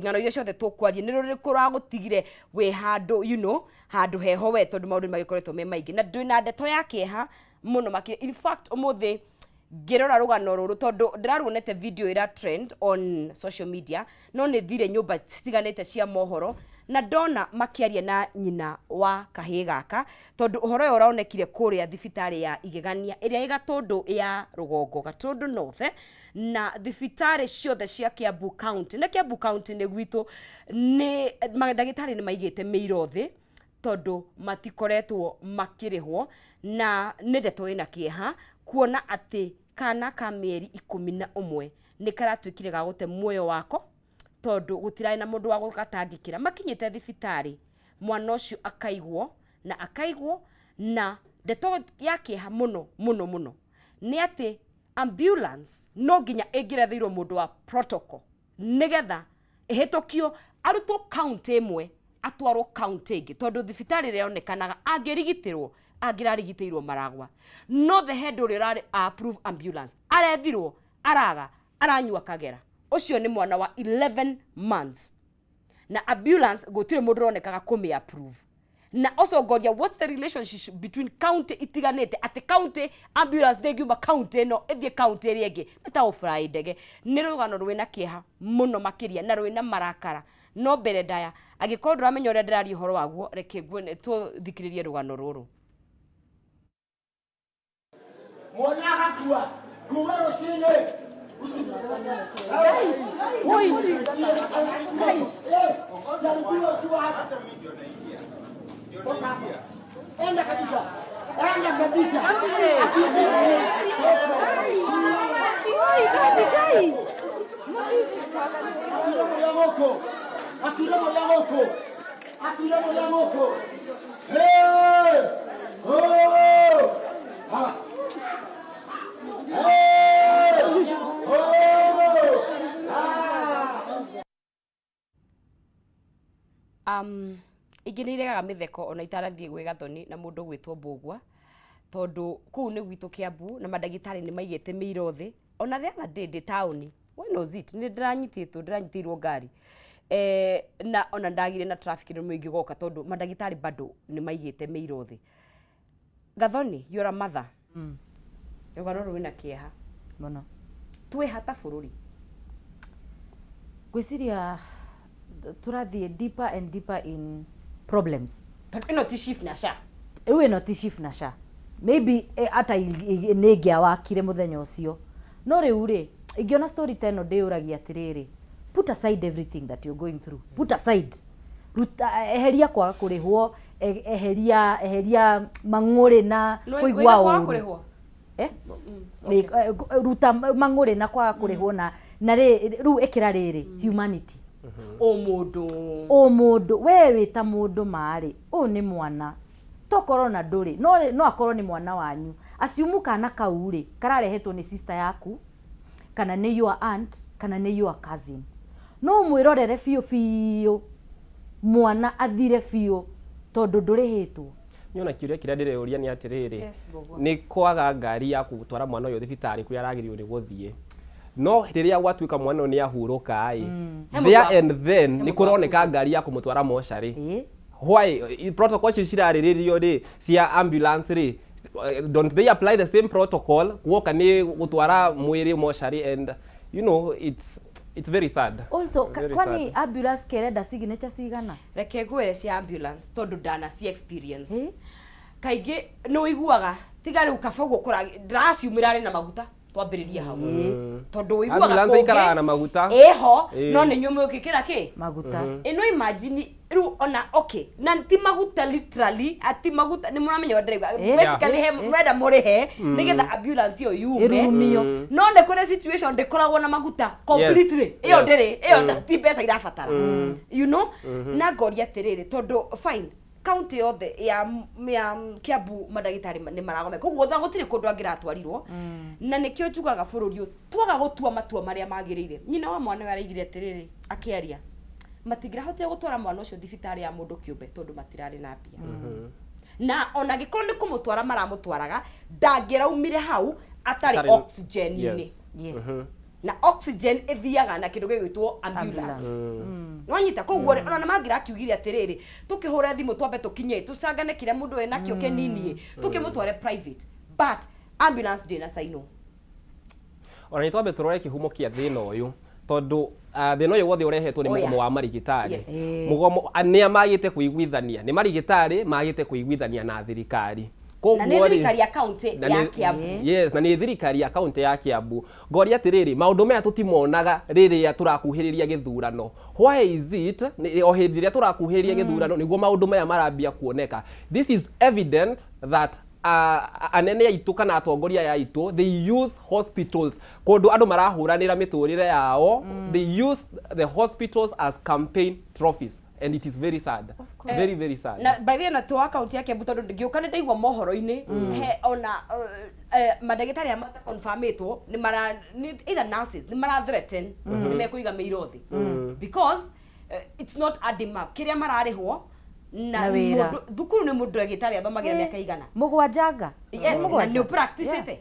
ngano iria ciothe tukwaria ni ruriku ragutigire we handu handu heho we tondu maundu magikoretwo me maingi na ndwina ndeto ya kieha muno makire. In fact umuthi ngirora rugano ruru tondu ndiraruonete video ira trend on social media no ni thire nyumba citiganite cia mohoro na ndona makiaria na nyina wa kahii gaka tondu uhoro uyu uraonekire kuria thibitari ya Igegania iria igatundu ya Rugongo Gatundu North na thibitari ciothe cia Kiambu County na Kiambu County ni gwitu ni mandagitari ni maigite miiro thi tondu matikoretwo makirihwo na ni ndeto ina kieha kuona ati kana ka mieri 11 ni karatwikire ga gute muoyo wako tondu gutirai na mundu wa gukatangikira makinyite thibitari mwana ucio akaigwo na ndeto yake ha muno ni ati ambulance no nginya ingiretheirwo mundu wa protocol nigetha ehetokio arutwo county imwe atwarwo county ingi tondu thibitari reonekanaga angirarigiteirwo Maragwa no the head urira approve ambulance arethirwo aranyua kagera ucio ni mwana wa 11 months na ambulance gutire mundu ronekaga kumi approve na also goria what's the relationship between county itiganete ati county ambulance degiuma county no ethie county iri ingi nita ofrai ndege ni rugano rwina kieha muno makiria na rwina marakara no mbere ndaya agikorwo ndramenya uria ndirari horo waguo reke ngwe tuthikiririe rugano ruru mwana hakua rumero sine enda kabisa akira moko iginirega mitheko ona itarathie gwe Gathoni na mundu gwitwo Mbugua tondu kuu ni gwitu Kiambu na mandagitari ni maigite miiro thi ona the other day town when was it ni ndiranyititwo ngari na ona ndagire na traffic ni mwingi goka tondu mandagitari bado ni maigite miiro thi. Gathoni, you're a mother. Rugano rwina kieha Mono. Twe hata bururi. Gwiciria turathie deeper and deeper in problems. Ino ti chief na sha. Ewe no ti chief na sha. Maybe ata negia wakire muthenya ucio. No riu ri, ingiona story teno ndiuragia atiriri. Put aside everything that you're going through. Put aside. Eheria kwaga kurihwo, eheria mang'ure na kuigwa uru. Ruta mang'ure na kwaga kurihwo na riu ekira riri humanity. O mundu we wita mundu mari u ni mwana tokorwo na nduri no akorwo ni mwana wanyu asiumu kana kauri kararehetwo ni sister yaku kana ni your aunt kana ni your cousin no mwirorere fiyo mwana athire fiyo tondu ndurihitwo. Nyona kiuria kiria ndireũria ni atiriri ni kwaga ngari ya gutwara mwana uyu thibitari kuria aragirio ni guthie no riria gwatuika mwana ni ahuruka there and then ni kuroneka ngari ya kumutwara moshari. Why protocol cirariririo ri cia ambulance ri don't they apply the same protocol gwoka ni gutwara mwiri moshari and it's very sad. Also kwani ambulance kerenda signature cigana reke ngwere cia ambulance tondu ndana ci experience kaingi no iguaga tigari ukafogo kura ndiraciumira ri na maguta twambiriria hau tondu wiguaga ambulance ikara na maguta no ni nyume ukikira ki maguta ino imagine ru ona okay na ti maguta literally ati maguta ni muramenya ndire basically he mwenda murihe nigetha ambulance yo yume no ne kore situation ndikoragwo na maguta completely iyo ndire iyo ti pesa irabatara na ngoria tiriri tondu fine county yothe ya Kiambu mandagitari ni maragome koguo tha gutire kundu angiratwarirwo na nikio njugaga bururi twaga gutua matua maria magirire nyina wa mwana araigire atiriri akiaria matingirahotire gutwara mwana ucio thibitari ya mundu kiumbe tondu matirari na mbia na ona gikorwo ni kumutwara maramutwaraga ndangiraumire hau atari oxygen ni na oxygen ithiaga na kindu gigwitwo ambulance wanyita koguo ona magira akiugire atiriri tukihura thimu twambe tukinye tucangane kire mundu ena kio kenini tukimutware private but ambulance dina saino ona ni twambe turore kihumo kia thina uyu tondu thina uyu wothe urehetwo ni mugomo wa marigitari mugomo ni amagite kuiguithania ni marigitari magite kuiguithania na thirikari na ni thirikari account ya Kiambu yes na ni thirikari account ya Kiambu ngori atiriri maundu maya tutimonaga riria turakuhiriria githurano why is it o hindiria turakuhiriria githurano niguo maundu maya marambia kuoneka this is evident that anene aitu kana atongoria ya aitu they use hospitals kondu andu marahuranira miturire yao they use the hospitals as campaign trophies and it is very sad very very sad na by the way na to account yake butondo ngiuka ndaigwa mohoro-ini he ona madagitari amata confirmetwo ni mara either nurses ni mara threaten ni mekuiga meirothi because it's not adima kiria mararihwo na mundu thukuru ni mundu agitari athomagira miaka igana mugwajanga yes na new practice ite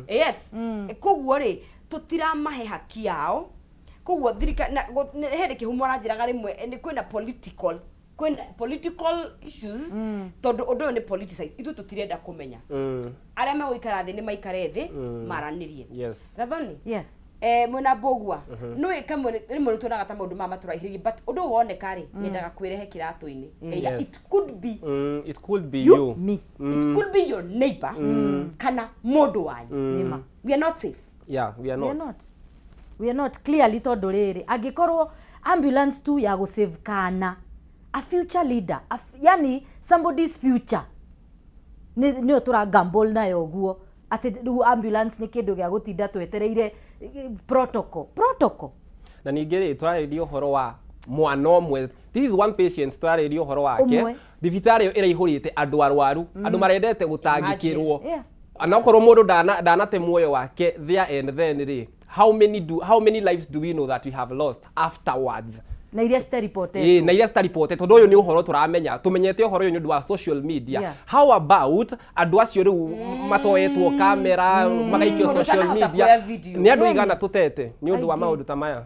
yes koguo ri tutiramahe haki yao koguo thirika na hele kihumo ranjiraga rimwe ni kwina political issues tondu undu ni politicized itu tutirenda kumenya aria meguikara thi ni maikare thi maranirie yes gathoni yes mwena bogwa no ikamwe rimwe tunaga ta maundu mama turahiririe but undu woneka ri nyendaga kwirehe kiratu-ini it could be you me it could be your neighbor kana mundu wanyu we are not safe we are not clearly tondu riri angikorwo ambulance tu ya go save kana a future leader yani somebody's future ni otura gamble na yoguo ati ambulance ni kindu gya gutinda twetereire protocol na ningiri twaririo horo wa mwana omwe this is one patient twaririo horo wake thibitari yo iraihurite andu arwaru andu marendete gutangikirwo anakorwo mundu danate muoyo wake there and then ri how many lives do we know that we have lost afterwards na iria sta reported na iria sta reported tondu uyu ni uhoro turamenya tumenyete uhoro uyu ni ndu wa social media how about andu acio riu matoetwo kamera magaikio social media ni andu igana tutete ni undu wa maundu ta maya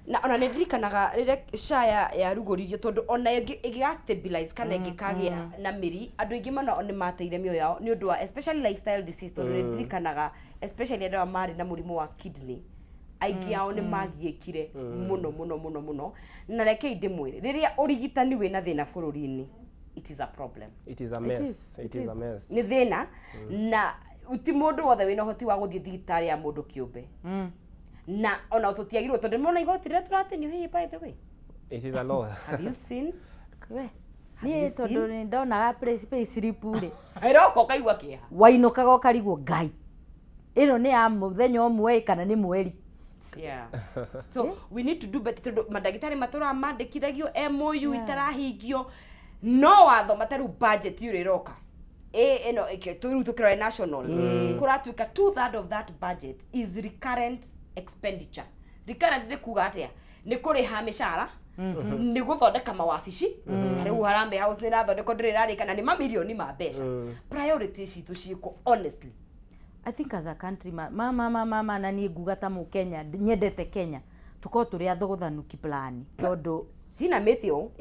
na ona ni ndirikanaga rire shaya ya rugoririo tondu ona igiga stabilize kana igikagia na miri andu ingi mana oni mateire mioyo yao ni undu wa especially lifestyle disease tondu ni ndirikanaga especially andu mari na murimu wa kidney aigi ao ni magiekire muno na reke inde mwire riria urigitani wina thina bururi-ini it is a problem it is a mess ni thina na uti mundu wothe wina hoti wa guthie thigitari ya mundu kiumbe na ona tutiagirwo tondu mona igoti rira turatenio hihi by the way it is a law have you seen ni tondu ni ndona pay slip ri iroko kaigwa kiha wainukaga ukarigwo ngai ino ni ya muthenya umwe kana ni mweri so we need to do better tondu madagitari matura mandikithagio MOU itarahingio no watho mataru budget yuriroka eno turu tukira national kuratuika 2/3 of that budget is recurrent expenditure recurrent ni kuga atia ni kuriha mishara ni guthondeka mawabici tariu Harambe House ni rathondeka ndirari kana ni mamilioni ma mbeca priorities citu ciiko honestly I think as a country mama na ni nguga ta mu Kenya nyendete Kenya tuko turi athogothanuki plan tondu sina metio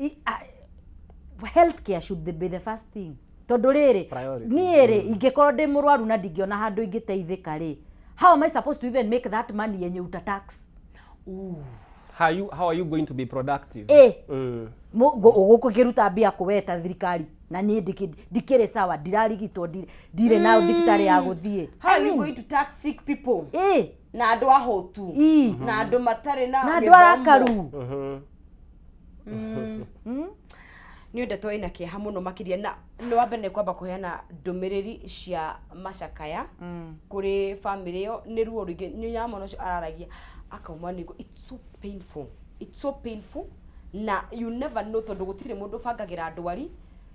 healthcare should be the first thing tondu riri ni ingikorwo ndi murwaru na ndingiona handu ingiteithika ri how am I supposed to even make that money yenye uta tax how are you going to be productive guku kiruta mbia kuweta thirikari na ni ndikire sawa ndirarigitwo ndire na thibitari ya guthie how are you going to tax sick people na andu ahotu na andu matare na andu arakaru ni ndeto ina kiha muno makiria na no wambere kwamba kuheana ndumiriri cia macakaya kuri family yo ni ruo ringi ni ya mono araragia akauma nigo it's so painful na you never know tondu gutire mundu bangagira ndwari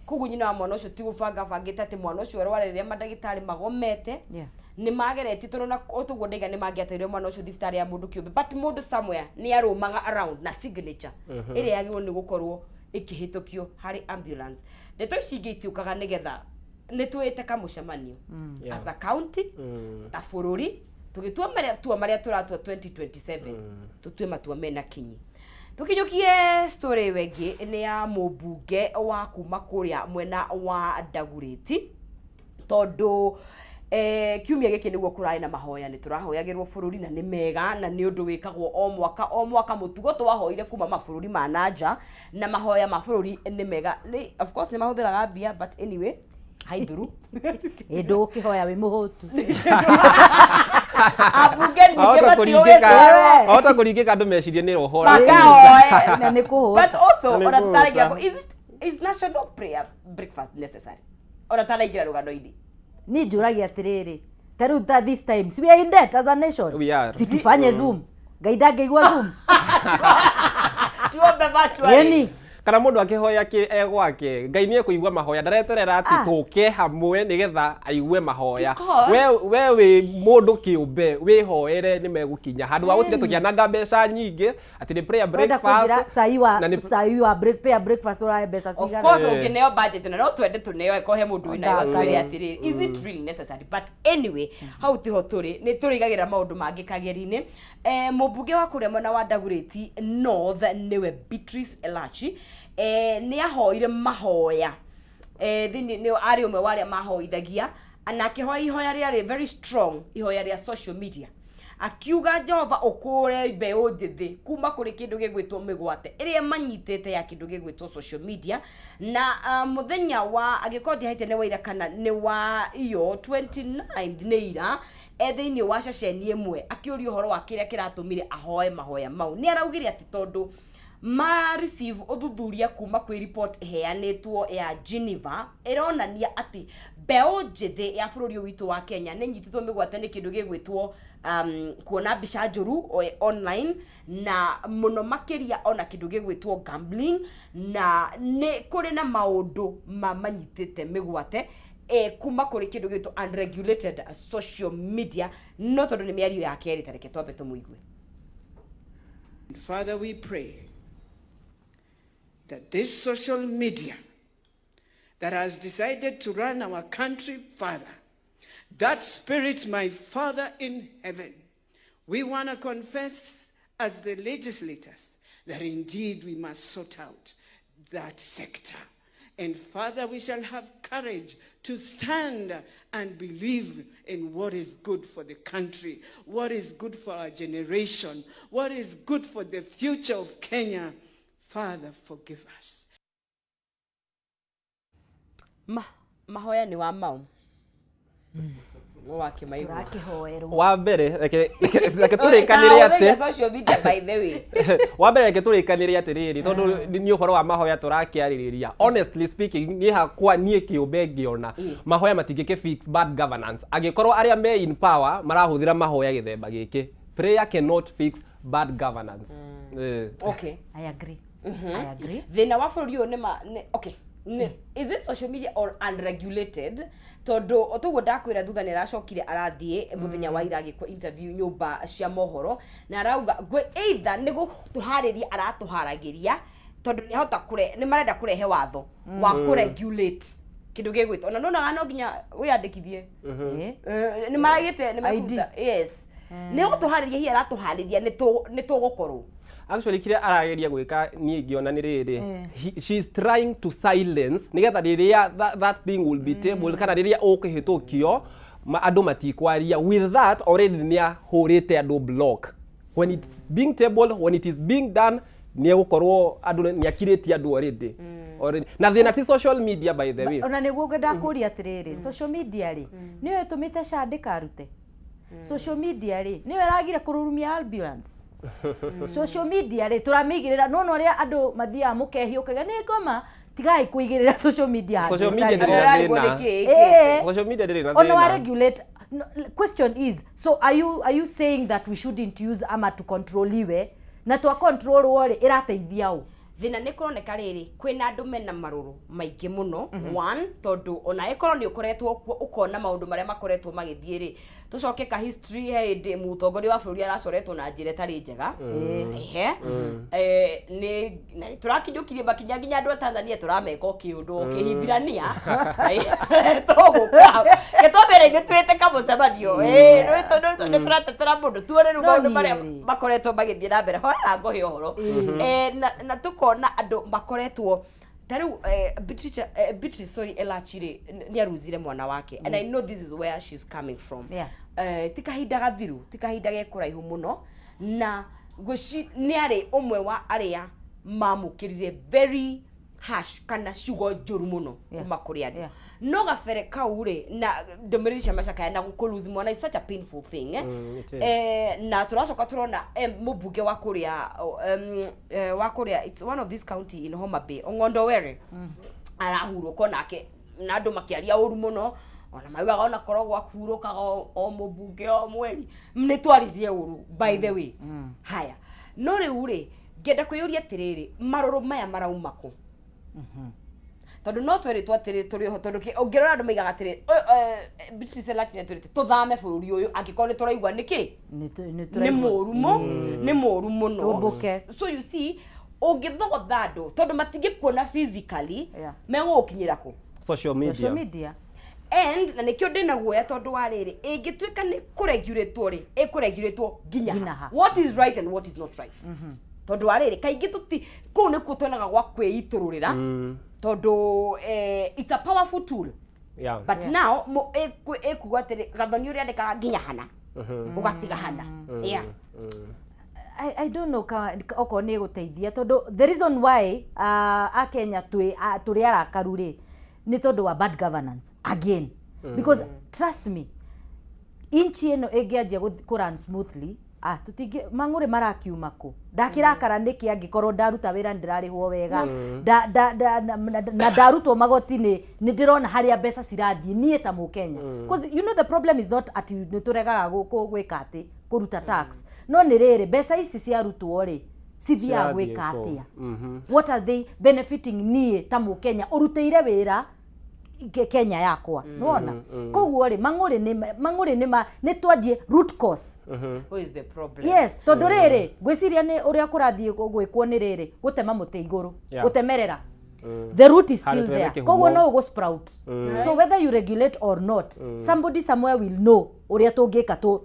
koguo nyina wa mwana ucio ti gubanga bangite ati mwana ucio rwariria madagitari magomete ni magereti tondu na otugo ndiga ni mangiateire mwana ucio thibitari ya mundu kiumbe but mundu somewhere ni arumaga around na signature iri yagirwo ni gukorwo ikihitokio hari ambulance ndeto ici ingitiukaga nigetha nitwite kamucemanio as a county ta bururi tugitua maria turatua 2027 tutue matua mena kinyi tukinyukie story wengi ni ya mubunge wa kuma kuria mwena wa Ndaguriti tondu kiumia giki niguo kurai na mahoya ni turahoyagirwo bururi na ni mega na ni undu wikagwo o mwaka mutugo twahoire kuma mabururi ma nanja na mahoya ma bururi ni mega ni of course ni mahuthiraga bia but anyway haithuru ndo kihoya wi muhutu abunge ni ota kuringika andu mecirie ni rohora na ni kuhu but also ona tutaragira is national prayer breakfast necessary ona tutaragira rugano-ini ni njuragia atiriri taru this time we are in debt as a nation We are. si tufanye zoom gaida ngeigwa zoom tuombe virtually yani kana mundu akihoya ki gwake Ngai nie kuigua mahoya ndareterera ati tuke hamwe nigetha aigue mahoya we wi mundu kiumbe wihoere ni megukinya handu wa gutire tukiananga mbeca nyingi ati ni prayer breakfast saiwa prayer breakfast ora mbeca of cigana course ungineo budget na no twende tuneo ko he mundu wina atwire atiri is it really necessary but anyway how tiho turi ni turigagira maundu mangi kageri-ini mubunge wa kuria mwena wa Ndaguriti North niwe Beatrice Elachi ni ahoire mahoya thini ni ari umwe waria mahoithagia anake hoya ihoya ria very strong ihoya ria social media akiuga Jehova ukure mbeu njithi kuma kuri kindu gigwitwo migwate iria manyitete ya kindu gigwitwo social media na muthenya wa agikodi haite ne waira kana ni wa iyo 29 ni ira thiini wa ceceni imwe akiuria uhoro wa kiria kiratumire ahoe mahoya mau ni araugire ati tondu ma receive uthuthuria kuma kwi report heanitwo ya Geneva ironania ati mbeu njithi ya bururi witu wa Kenya ni nyititwo migwate ni kindu gigwitwo kuona mbica njuru online na muno makiria ona kindu gigwitwo gambling na ni kuri na maundu manyitite migwate kuma kuri kindu gitwo unregulated social media no tondu ni miario ya keri tareke twambe tumuigue. Father, we pray that this social media that has decided to run our country, Father, that spirit, my Father in heaven, we want to confess as the legislators that indeed we must sort out that sector. And Father, we shall have courage to stand and believe in what is good for the country, what is good for our generation, what is good for the future of Kenya. Father, forgive us. Mahoya ni wa mau. Wake maigo. Wa mbere reke turikanire ati social media by the way. Wa mbere reke turikanire ati riri tondu ni uhoro wa mahoya turakiaririria. Honestly speaking ni hakwa nie kiumbe ngiona mahoya matingike fix bad governance. Agikorwo aria me in power marahuthira mahoya githemba giki. Prayer cannot fix bad governance. Okay, I agree. I agree. Thina wa bururi ni okay. Is it social media or unregulated? Tondu otugo ndakwira thutha ni aracokire arathie muthenya wa ira agikwa interview nyumba cia mohoro na arauga either ni gutuhariria aratuharagiria tondu ni hota ni marenda kurehe watho wa kuregulate kindu gigwitwo ona nona no nginya wiyandikithie ni maragite ni makuta yes ni gutuhariria hi aratuhariria ni tugukorwo actually kiria arageria gwika nie ngiona ni riri she is trying to silence nigetha riria that thing will be tabled kana riria ukihitukio andu matikwaria with that already ni ahurite andu block when it's being tabled when it is being done ni gukorwo andu ni akiriti andu already na thina ti social media by the way ona niguo ngenda kuria atiriri social media ri niwe tumite shandika arute social media ri niwe ragire kururumia ambulance social media ri turamigirira no ria andu mathia mukehiukaga ni ngoma tigai kuigirira social media social media ndiri na on our regulate question is so are you saying that we shouldn't use ama to control iwe na to control wore irateithia u thina ni kuroneka riri kwina andu mena maruru maingi muno one tondu ona ikoro ni ukoretwo ukona maundu maria makoretwo magithie ri tucoke ka history he mutongoria wa bururi aracoretwo na njire tari njega na turakinyukirie makinya nginya andu a Tanzania turameka kiundu kihimbirania toguka ketobere gitwite kamucemanio no turatetera mundu tuone ru maundu maria makoretwo magithie na mbere hora ngohe horo na tukona andu makoretwo tariu Beatrice Elachire ni aruzire mwana wake and I know this is where she's coming from. Tikahinda gathiru tikahinda gekuraihu muno na gwici ni ari umwe wa aria mamukirire very harsh kana ciugo njuru muno kuma kuri andu no gabere kau ri na ndomirisha macakaya na gukuluzi mwana is such a painful thing na turacoka turona mubunge wa kuria it's one of this county in Homa Bay Ongondo Were arahurwo konake na andu makiaria uru muno ona maugaga ona korogwa kuruka o mubunge o mweri mnitwarizie uru by the way haya no riu ri ngenda kwiyuria atiriri maruru maya maraumako tondu no tweritwo atiri turi ho tondu ungirora andu maigaga atiri Beatrice Elachire turite tuthame bururi uyu angikoni turaigwa niki ni murumo ni murumo no so you see ungithogotha andu tondu matingikuona physically megukinyira ku social media and na nikio ndina guoya tondu wa riri ingitwika ni kuregulatwo ri ikuregulatwo ginya what is right and what is not right tondu wa riri kaingi tuti ku ni kutonaga gwa kwiitururira tondu it's a powerful tool but now ekuga atiri gathoni uri andikaga ginya hana ugatiga hana I don't know oko ni guteithia tondu the reason why a Kenya turi arakaru ri ni tondu wa bad governance again because trust me inchi eno egianjia ku run smoothly tutingi mangure marakiuma ku ndakirakara niki angikorwo ndaruta wira ndirarihwo wega na ndarutwo magoti ni ndirona haria mbeca cirathie nie ta mu Kenya because you know the problem is not at ni turegaga gwika ati kuruta tax no ni riri mbeca ici cia rutwo ri cithia gwika atia what are they benefiting nie ta mu Kenya uruteire wira Kenya yakwa nuona koguo ri mangure ni twanjie root cause what is the problem yes tondu riri gwiciria ni uria kurathie gwikwo ni riri gutema muti iguru gutemerera the root is still there koguo no go sprout so whether you regulate or not somebody somewhere will know uria tungika to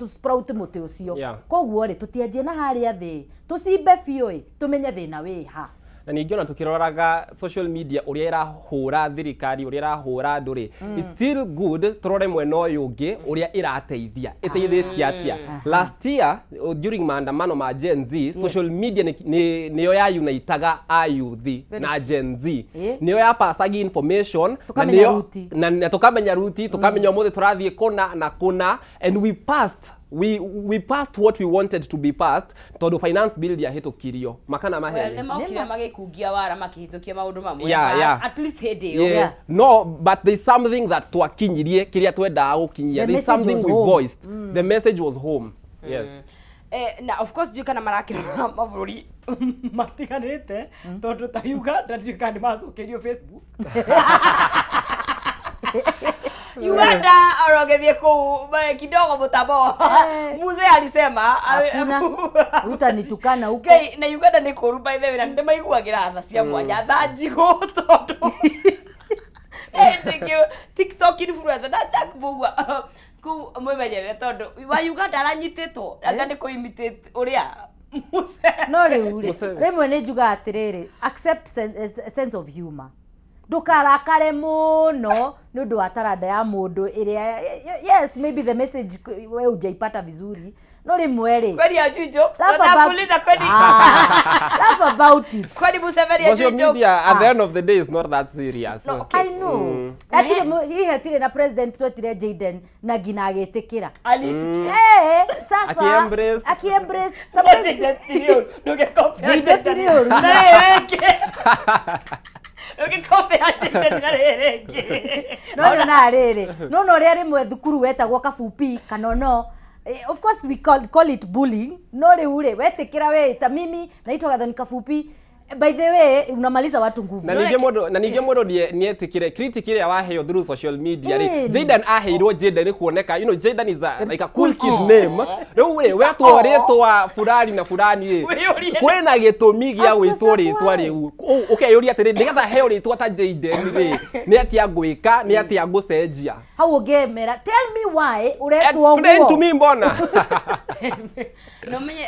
sprout muti ucio koguo ri tutianjie na haria thi tucimbe biu tumenye thina wi ha na ningiona tukiroraga social media uria irahura thirikari uria irahura nduri it's still good turore mwena uyu ungi uria irateithia iteithitie atia last year during maandamano ma Gen Z social media niyo ya unitaga ayuthi na Gen Z niyo ya passagi information na tukamenya ruti tukamenya umuthi turathie kona na kuna and we passed what we wanted to be passed tondu finance bill ya hitukirio makana mahele ne maukira magikungia wara makihitukia maundu mamwe at least hede no but there's something that twakinyirie kiria twendaga gukinyia there's something we voiced the message was home yes na of course you kana marakira mavururi matiganite tondu ta Uganda ndikani macokerio Facebook Uganda arogethie ku kidogo mutabo mzee alisema utanitukana huko na Uganda ni kuru by the way na ndemaiguagira tha cia mwanya tha njigo tondu TikTok influencer na Jack Bugwa ku mwemenyere tondu wa Uganda aranyititwo anga ni ku imitate uria no rimwe ni njuga atiriri accept sense of humor ndukarakare muno nundu wa taranda ya mundu iria yes maybe the message we ujaipata vizuri no rimwe ri kwani ajujo nakuuliza kwani laugh about it kwani Museveni ajujo social media at the end of the day is not that serious no, I know lakini he hatire na president twetire Jaden na gina agetikira sasa aki-embrace sometimes nduge copy Jaden ukikope Jaden ngarerenge no riri no ria rimwe thukuru wetagwo kafupi kanono of course we call it bullying no riu ri wetikira we ta mimi naitwa Gathoni Kafupi by the way unamaliza watu nguvu. Na ningĩ mũndũ nĩetikire critic ĩrĩa waheo through social media ri Jaydan aheirwo Jaydan nĩ kuoneka you know Jaydan is like a cool kid name. Rĩu wetwo rĩtwa fulani na fulani kwĩna gĩtũmi gĩa gwĩtwo rĩtwa rĩu ũkeyũria atĩrĩ nĩgetha heo rĩtwa ta Jaydan rĩ nĩ atĩa ngwĩka nĩ atĩa ngũcenjia hau ũngĩmera tell me why uretwo ũguo explain to me mbona no menye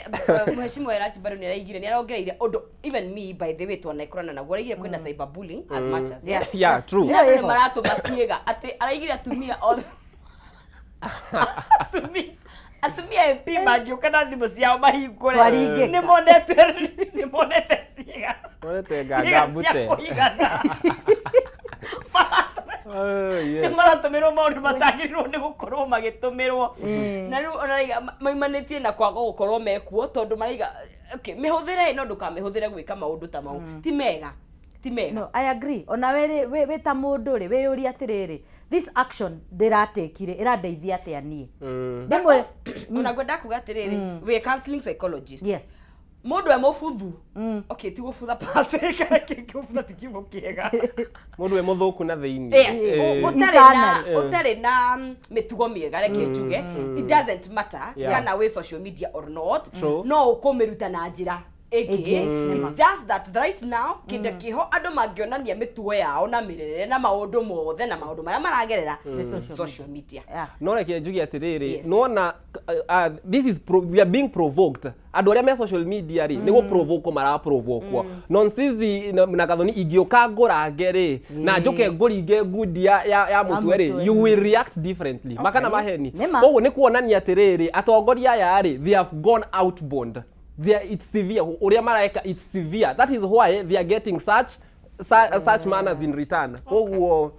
mheshimiwa Irachi bado ni araigire ni arongereire undu even me by the way twanakorana naguo araigire kwina cyberbullying as much as yeah true na nĩ maratu maciega ati araigire atumia all atumia MP magĩũka na thimũ ciao mahingũre nĩ monete ciega monete ngangambute nĩ maratũmĩrwo maũndũ matagĩrĩirwo nĩ gũkorwo magĩtũmĩrwo na rĩu onaraiga maimanĩtie na kwaga gũkorwo mekuo tondũ maraiga okay mĩhũthĩre no ndũkamĩhũthĩre gwĩka maũndũ ta mau ti mega no I agree ona we ta mũndũ rĩ wĩyũria atĩrĩrĩ this action ndĩratekire ĩrandeithia atĩa niĩ ndĩmwe ona gwenda kuga atĩrĩrĩ we counseling psychologist yes mundu e mufuthu okay ti gufutha pase kana kingufutha tikimu kiega mundu e muthuku na thiini yes utari na mitugo miega reke njuge it doesn't matter kana we social media or not no ukumiruta na njira it's just that right now kinde kiho andu mangionania mitugo yao na mirere na maundu mothe na maundu maria maragerera social media no reke njuge atiriri nona this is we are being provoked andu aria me social media ri nigo provoke mara provoke nonsense na gathoni ingioka ngorange ri na njoke ngoringe ngudia ya mutwe ri you will react differently makana maheni koguo ni kuonania atiriri atongoria aya ri they have gone outbound it's severe uria maraeka it's severe that is why they are getting such manners in return koguo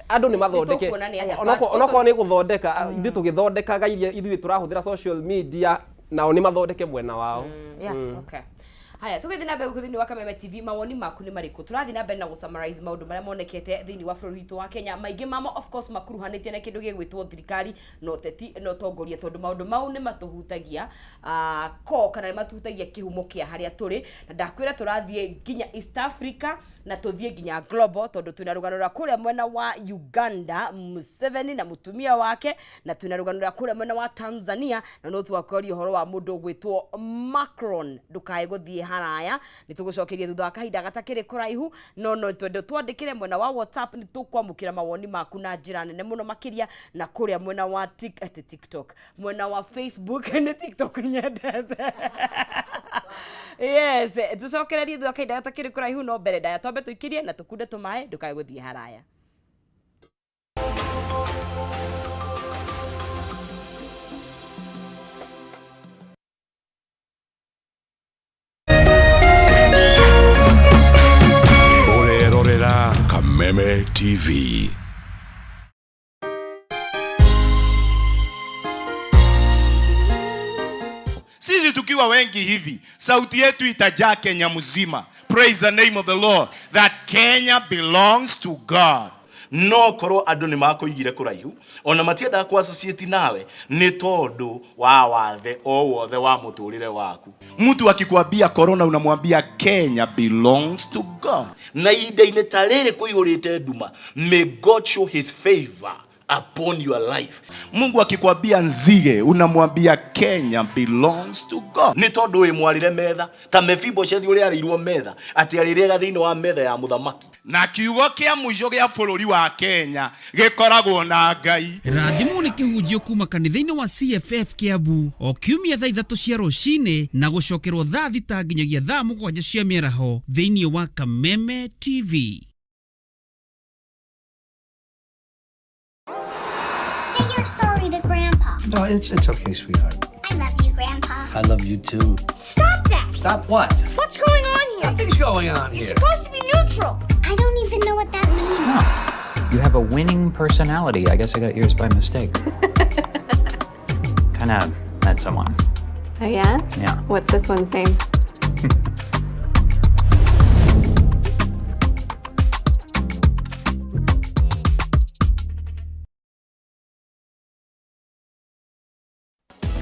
andu ni mathondeke onako ni guthondeka ithu tugithondekaga iria ithu turahuthira social media nao ni mathondeke mwena wao okay haya tugithi na mbere kuthini wa Kameme TV mawoni maku ni mariku turathi na mbere na gu summarize maundu maria monekete thini wa bũrũri witũ wa Kenya maingi mamo of course makuruhanĩtie na kĩndũ gĩgwĩtwo thirikari no teti no tongoria tondu maundu mau ni matuhutagia ko kana ni matuhutagia kihumo kĩa harĩa tũrĩ na ndakwĩra tũrathie nginya East Africa na tuthie nginya global tondu twina rugano rwa kuria mwena wa Uganda Museveni na mutumia wake na twina rugano rwa kuria mwena wa Tanzania na no twakoria uhoro wa mundu gwĩtwo Macron ndukae guthie haraya nitugucokeria thutha wa kahinda gatakĩrĩ kũraihu no twende twandĩkĩre mwena wa WhatsApp ni tukwamũkĩra mawoni maku na njĩra nene mũno makĩria na kuria mwena wa TikTok mwena wa Facebook ni TikTok nyendete yes tucokererie thutha wa kahinda gatakĩrĩ kũraihu no mbere ndaya twambe tũikirie na tukunde tũmaĩ ndukae gũthie haraya Kameme TV. Sisi tukiwa wengi hivi, sauti yetu itajaa Kenya mzima. Praise the name of the Lord. That Kenya belongs to God. No koro andu ni makoigire kuraihu ona matienda ku associate nawe ni tondu wa wathe o wothe wa muturire waku. Mtu akikwambia corona unamwambia Kenya belongs to God. Na ida-ini tarere kuihurite nduma. May God show his favor upon your life. Mungu akikwambia nzige unamwambia Kenya belongs to God. Ni tondu we mwarire metha ta Mephibosheth uri arirwo metha ati arirega thiini wa metha ya muthamaki na kiugo kia muico gia bururi wa Kenya gikoragwo na Ngai. Rathimu ni kihunjio kuma kanitha-ini wa CFF Kiambu o kiumia thaa 3 cia rucini na gucokerwo thaa 6 nginyagia thaa 7 cia mĩaraho thiini wa Kameme TV. Say you're sorry to Grandpa. No, it's okay, sweetheart. I love you, Grandpa. I love you too. Stop that! Stop what? What's going on here? Nothing's going on You're here. supposed to be neutral. I don't even know what that means. No. You have a winning personality. I guess I got yours by mistake. Kinda met someone. Oh, yeah? Yeah. What's this one's name?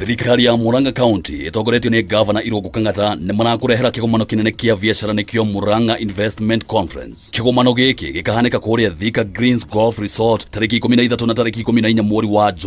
Thirikari ya Murang'a County itogoretio ni Governor Irungu Kang'ata ni marakurehera kigomano kinene kia biashara nikio Murang'a Investment Conference. Kigomano giki gikahanika kuria Thika Greens Golf Resort tariki 13 na tariki 14 mweri wa